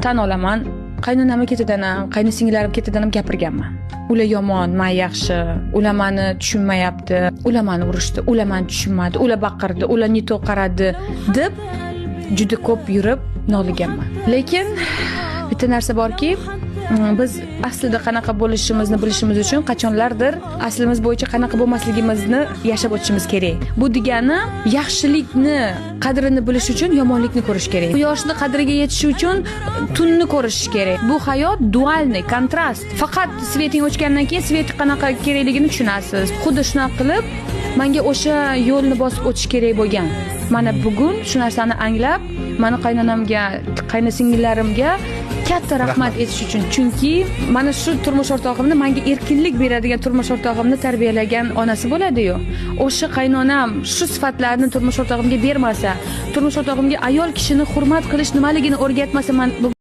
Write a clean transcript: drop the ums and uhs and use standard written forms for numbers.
tan olaman, qaynonam ketidan ham, qaynosingilarim ketidan ham gapirganman. Ular yomon, men yaxshi, ular meni tushunmayapti, ular meni urishdi, ular meni tushunmadi, ular baqirdi, ular ne to qaradi deb juda ko'p yurib noliganman. Lekin bitta narsa borki, biz aslida qanaqa bo'lishimizni bilishimiz uchun qachonlardir aslimiz bo'yicha qanaqa bo'lmasligimizni yashab o'tishimiz kerak. Bu degani yaxshilikni qadrini bilish uchun yomonlikni ko'rish kerak. Quyoshni qadriga yetish uchun tunni ko'rish kerak. Bu hayot dualniy, kontrast. Faqat sveting o'chgandan keyin svet qanaqa kerakligini tushunasiz. Xuddi shunaqa qilib menga o'sha yo'lni bosib o'tish kerak bo'lgan. Mana bugun shu narsani anglab, meni qaynonamga, qaynosingillarimga katta rahmat aytish uchun, chunki mana shu turmush o'rtog'imni menga erkinlik beradigan turmush o'rtog'imni tarbiyalagan onasi bo'ladi-yu. O'sha qaynonam shu sifatlarni turmush o'rtog'imga bermasa, turmush o'rtog'imga ayol kishini hurmat qilish nimaligini o'rgatmasa, men